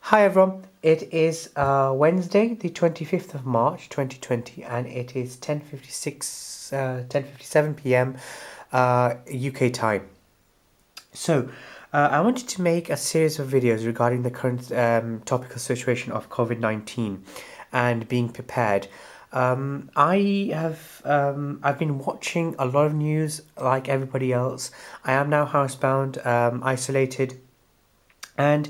Hi everyone, it is Wednesday, the 25th of March 2020, and it is 10:57 p.m. UK time. So, I wanted to make a series of videos regarding the current topical situation of COVID-19 and being prepared. I've been watching a lot of news like everybody else. I am now housebound, isolated, and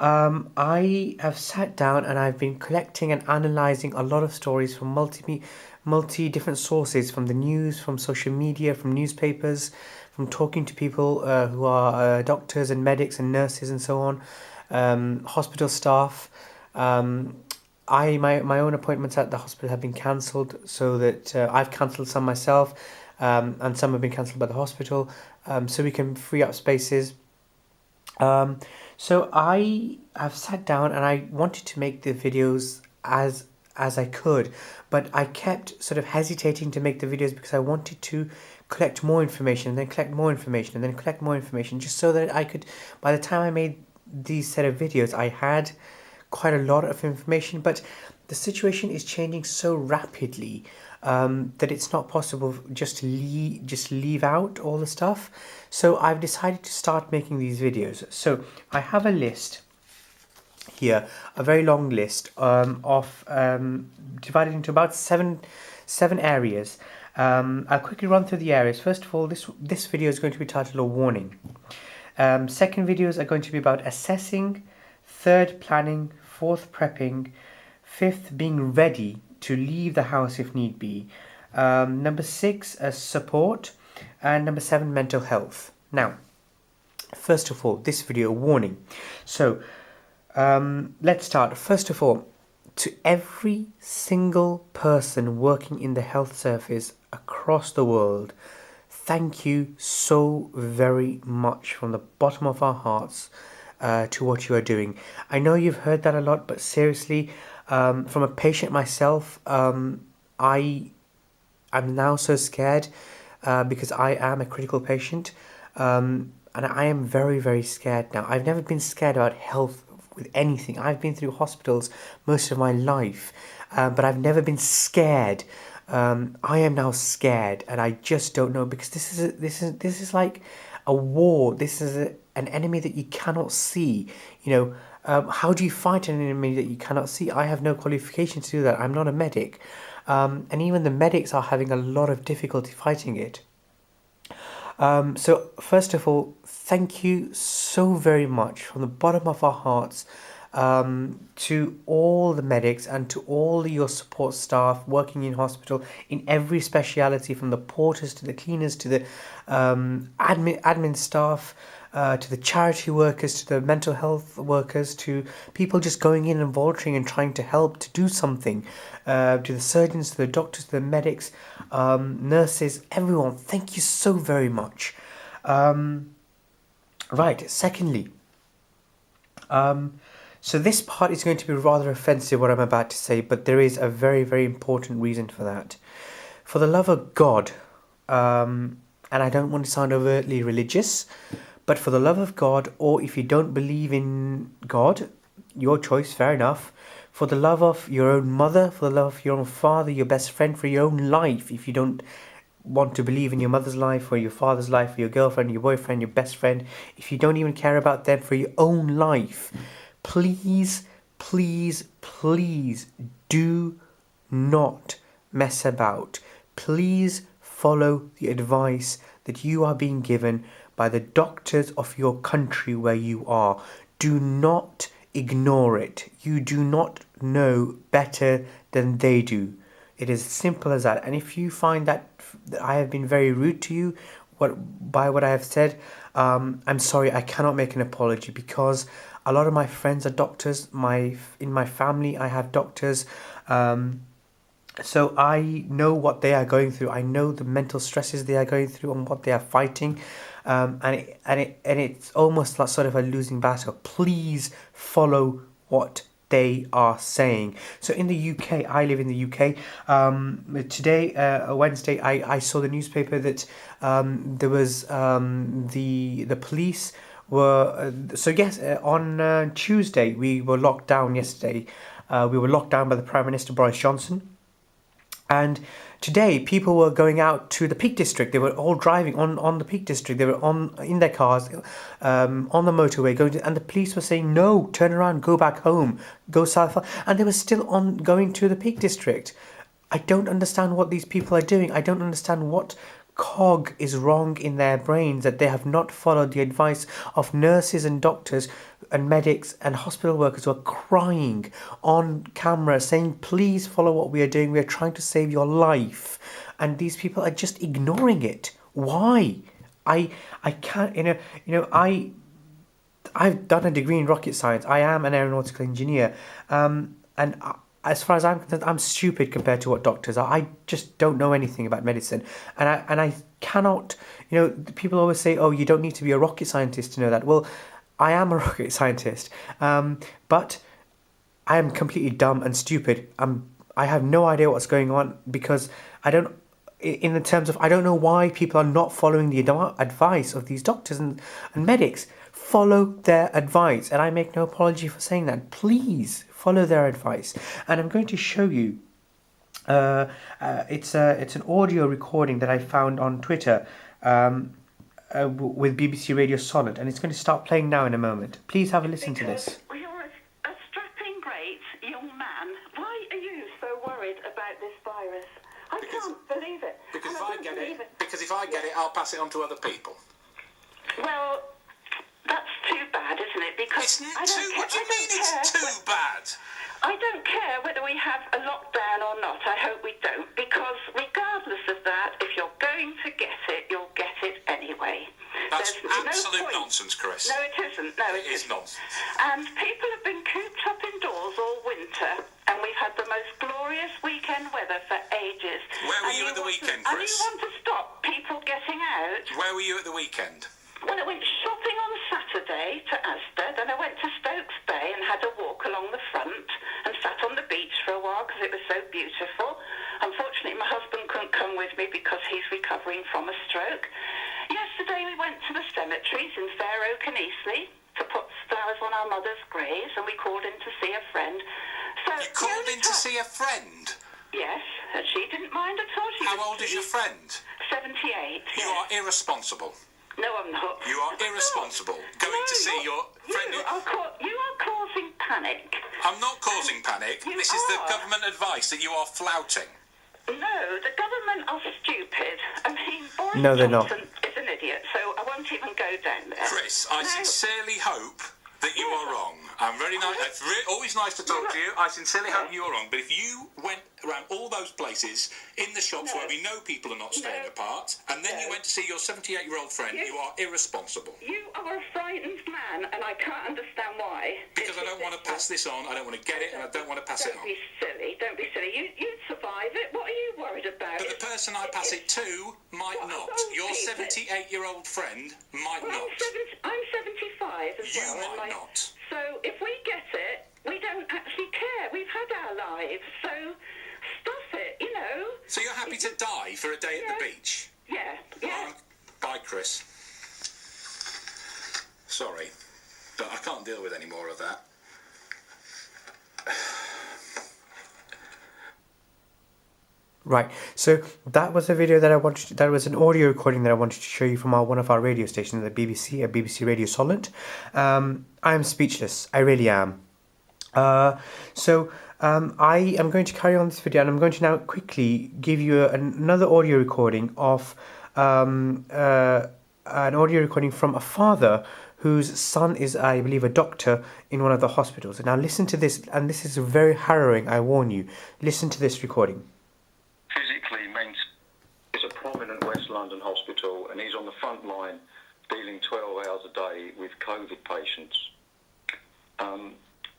I have sat down and I've been collecting and analyzing a lot of stories from multi different sources, from the news, from social media, from newspapers, from talking to people who are doctors and medics and nurses and so on, hospital staff. My own appointments at the hospital have been cancelled, so that I've cancelled some myself, and some have been cancelled by the hospital, so we can free up spaces. So I have sat down and I wanted to make the videos as I could, but I kept sort of hesitating to make the videos because I wanted to collect more information and then collect more information and then collect more information, just so that I could, by the time I made these set of videos, I had quite a lot of information. But the situation is changing so rapidly that it's not possible just to leave out all the stuff. So I've decided to start making these videos. So I have a list here, a very long list of divided into about seven areas. I'll quickly run through the areas. First of all, this video is going to be titled "A Warning." Second videos are going to be about assessing. Third, planning. Fourth, prepping. Fifth, being ready to leave the house if need be. Number 6, support. And number 7, mental health. Now, first of all, this video, warning. So, let's start. First of all, to every single person working in the health service across the world, thank you so very much from the bottom of our hearts to what you are doing. I know you've heard that a lot, but seriously, from a patient myself, I'm now so scared because I am a critical patient, and I am very, very scared now. I've never been scared about health with anything. I've been through hospitals most of my life, but I've never been scared. I am now scared, and I just don't know, because this is like a war. This is an enemy that you cannot see. How do you fight an enemy that you cannot see? I have no qualification to do that. I'm not a medic, and even the medics are having a lot of difficulty fighting it. So first of all, thank you so very much from the bottom of our hearts to all the medics and to all your support staff working in hospital in every speciality, from the porters to the cleaners to the admin staff, to the charity workers, to the mental health workers, to people just going in and volunteering and trying to help to do something, to the surgeons, to the doctors, to the medics, nurses, everyone. Thank you so very much. Right, secondly, so this part is going to be rather offensive, what I'm about to say, but there is a very, very important reason for that. For the love of God, and I don't want to sound overtly religious, but for the love of God, or if you don't believe in God, your choice, fair enough. For the love of your own mother, for the love of your own father, your best friend, for your own life, if you don't want to believe in your mother's life, or your father's life, or your girlfriend, your boyfriend, your best friend, if you don't even care about them, for your own life, please, please, please do not mess about. Please follow the advice that you are being given by the doctors of your country where you are. Do not ignore it. You do not know better than they do. It is as simple as that. And if you find that I have been very rude to you by what I have said, I'm sorry, I cannot make an apology, because a lot of my friends are doctors. In my family, I have doctors. So I know what they are going through. I know the mental stresses they are going through and what they are fighting. And it's almost like sort of a losing battle. Please follow what they are saying. So in the UK, I live in the UK. Today, Wednesday, I saw the newspaper that there was the police were so yes, on Tuesday we were locked down yesterday. We were locked down by the Prime Minister Boris Johnson. And today, people were going out to the Peak District. They were all driving on the Peak District. They were in their cars, on the motorway, and the police were saying, "No, turn around, go back home, go south." And they were still on going to the Peak District. I don't understand what these people are doing. I don't understand what cog is wrong in their brains that they have not followed the advice of nurses and doctors and medics and hospital workers who are crying on camera saying, please follow what we are doing, we are trying to save your life, and these people are just ignoring it. Why? I can't, I've done a degree in rocket science. I am an aeronautical engineer, as far as I'm concerned, I'm stupid compared to what doctors are. I just don't know anything about medicine, and I cannot. People always say, "Oh, you don't need to be a rocket scientist to know that." Well, I am a rocket scientist, but I am completely dumb and stupid. I have no idea what's going on because I don't. In the terms of, I don't know why people are not following the advice of these doctors and medics. Follow their advice, and I make no apology for saying that. Please follow their advice. And I'm going to show you. It's an audio recording that I found on Twitter with BBC Radio Solid, and it's going to start playing now in a moment. Please have a listen to this. You're a strapping, great young man. Why are you so worried about this virus? I can't believe it. Because if I get it, I'll pass it on to other people. Well, that's too bad, isn't it? Because what do you mean it's too bad? I don't care whether we have a lockdown or not. I hope we don't, because regardless of that, if you're going to get it, you'll get it anyway. That's There's absolute no nonsense, Chris. No, it isn't. No, it is isn't. nonsense. And people have been cooped up indoors all winter, and we've had the most glorious weekend weather for ages. Where were you at the weekend, Chris? And you want to stop people getting out? Where were you at the weekend? Well, I went shopping on Saturday to Asda, then I went to Stokes Bay and had a walk along the front and sat on the beach for a while because it was so beautiful. Unfortunately, my husband couldn't come with me because he's recovering from a stroke. Yesterday, we went to the cemeteries in Fair Oak and Eastleigh to put flowers on our mother's graves, and we called in to see a friend. So you called in to see a friend? Yes, and she didn't mind at all. How old is your friend? 78. You are irresponsible. No, I'm not. You are irresponsible. Going to see your friend. You are causing panic. I'm not causing panic. This is the government advice that you are flouting. No, the government are stupid. I mean, Boris No, they're not. Johnson is an idiot, so I won't even go down there. Chris, I sincerely hope that you are wrong. I'm very nice. It's always nice to talk to you. I sincerely hope you are wrong. But if you went around all those places in the shops where we know people are not staying apart, and then you went to see your 78-year-old friend, you are irresponsible. You are a frightened man, and I can't understand why. Because I don't want to pass this on. I don't want to get it, and I don't want to pass it on. Don't be silly. Don't be silly. You'd survive it. What are you worried about? But the person I pass it to might not. Your 78-year-old friend might not. I'm 75 as well. You might not. So if we get it, we don't actually care. We've had our lives, so stuff it, So you're happy to die for a day at the beach? Yeah. Bye, Chris. Sorry, but I can't deal with any more of that. Right, so that was a video that that was an audio recording that I wanted to show you from one of our radio stations, the BBC, BBC Radio Solid. I'm speechless, I really am. I am going to carry on this video, and I'm going to now quickly give you another audio recording of an audio recording from a father whose son is, I believe, a doctor in one of the hospitals. And now listen to this, and this is very harrowing, I warn you. Listen to this recording. It's a prominent West London hospital, and he's on the front line dealing 12 hours a day with COVID patients.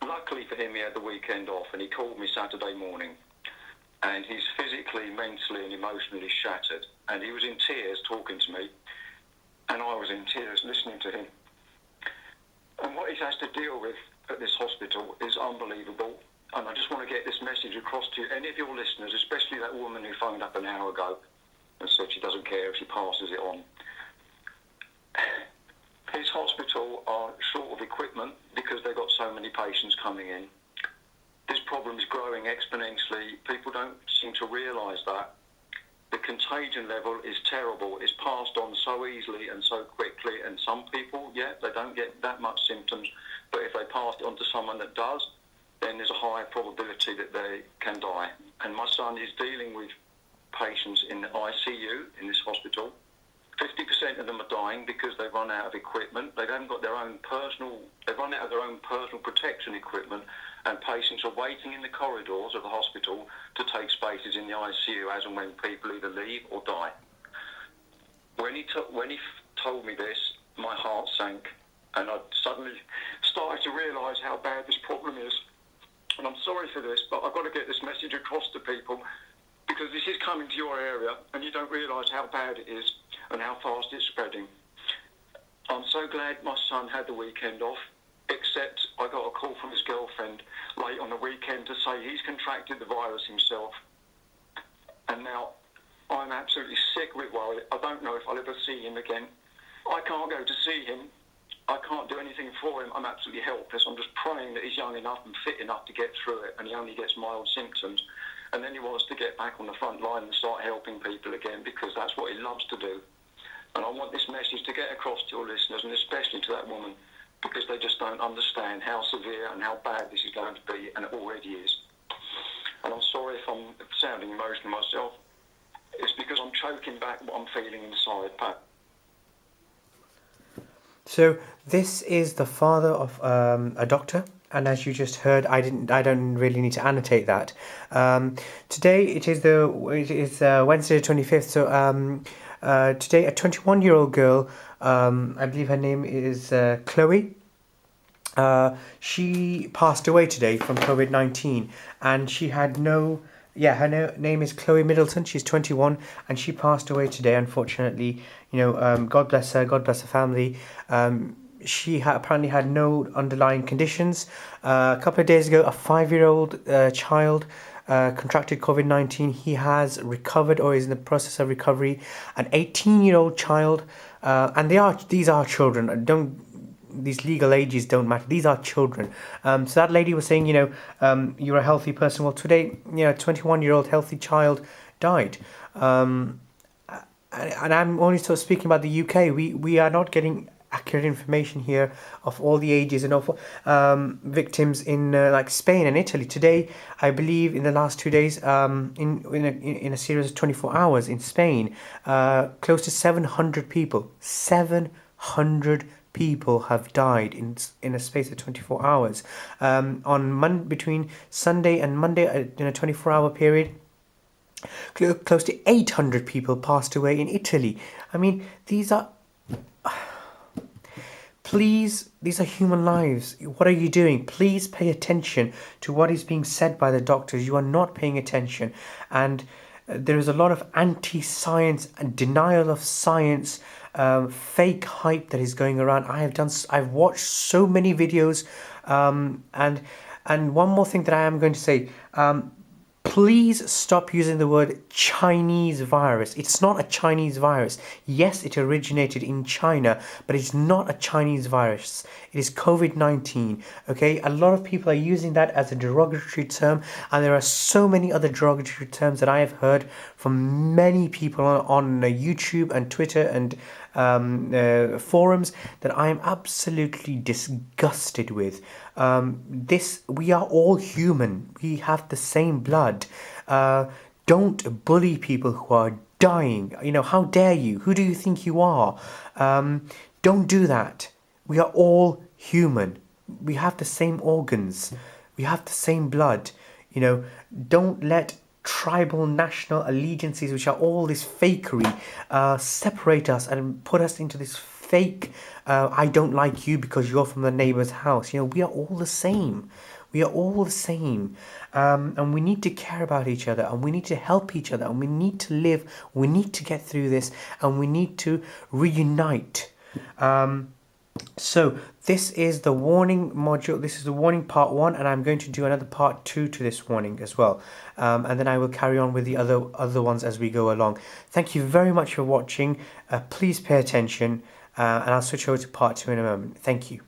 Luckily for him, he had the weekend off, and he called me Saturday morning, and he's physically, mentally and emotionally shattered, and he was in tears talking to me, and I was in tears listening to him. And what he has to deal with at this hospital is unbelievable. And I just want to get this message across to you, any of your listeners, especially that woman who phoned up an hour ago and said she doesn't care if she passes it on. His hospital are short of equipment because they've got so many patients coming in. This problem is growing exponentially. People don't seem to realise that. The contagion level is terrible. It's passed on so easily and so quickly, and some people, they don't get that much symptoms, but if they pass it on to someone that does, then there's a higher probability that they can die. And my son is dealing with patients in the ICU in this hospital. 50% of them are dying because they've run out of equipment. They haven't got they've run out of their own personal protection equipment, and patients are waiting in the corridors of the hospital to take spaces in the ICU as and when people either leave or die. When he told me this, my heart sank, and I suddenly started to realise how bad this problem is. And I'm sorry for this, but I've got to get this message across to people, because this is coming to your area and you don't realise how bad it is and how fast it's spreading. I'm so glad my son had the weekend off, except I got a call from his girlfriend late on the weekend to say he's contracted the virus himself. And now I'm absolutely sick with worry. I don't know if I'll ever see him again. I can't go to see him. I can't do anything for him. I'm absolutely helpless. I'm just praying that he's young enough and fit enough to get through it, and he only gets mild symptoms. And then he wants to get back on the front line and start helping people again, because that's what he loves to do. And I want this message to get across to your listeners, and especially to that woman, because they just don't understand how severe and how bad this is going to be, and it already is. And I'm sorry if I'm sounding emotional myself. It's because I'm choking back what I'm feeling inside, Pat. So this is the father of a doctor, and as you just heard, I don't really need to annotate that. Today it is Wednesday the 25th. So today a 21-year-old girl, I believe her name is Chloe. She passed away today from Covid-19, and she had her name is Chloe Middleton. She's 21, and she passed away today, unfortunately. God bless her, God bless her family. She apparently had no underlying conditions. A couple of days ago, a 5-year-old child contracted COVID-19. He has recovered, or is in the process of recovery. An 18-year-old child, and these are children. These legal ages don't matter. These are children. So that lady was saying, you're a healthy person. Well, today, a 21-year-old healthy child died. And I'm only sort of speaking about the UK. We are not getting accurate information here of all the ages and of victims in like Spain and Italy. Today, I believe in the last 2 days, in a series of 24 hours in Spain, close to 700 people. 700 people have died in a space of 24 hours. Between Sunday and Monday, in a 24-hour period, close to 800 people passed away in Italy. I mean, these are human lives. What are you doing? Please pay attention to what is being said by the doctors. You are not paying attention. And there is a lot of anti-science and denial of science, fake hype that is going around. I've watched so many videos, and one more thing that I am going to say. Please stop using the word Chinese virus. It's not a Chinese virus. Yes, it originated in China, but it's not a Chinese virus. It is COVID-19, okay? A lot of people are using that as a derogatory term, and there are so many other derogatory terms that I have heard from many people on YouTube and Twitter and forums that I am absolutely disgusted with. We are all human. We have the same blood. Don't bully people who are dying. How dare you? Who do you think you are? Don't do that. We are all human. We have the same organs. We have the same blood. Don't let tribal national allegiances, which are all this fakery, separate us and put us into this fake, I don't like you because you're from the neighbor's house. We are all the same. We are all the same. And we need to care about each other, and we need to help each other, and we need to live. We need to get through this, and we need to reunite. So this is the warning module. This is the warning part 1, and I'm going to do another part 2 to this warning as well. And then I will carry on with the other ones as we go along. Thank you very much for watching. Please pay attention. and I'll switch over to part 2 in a moment. Thank you.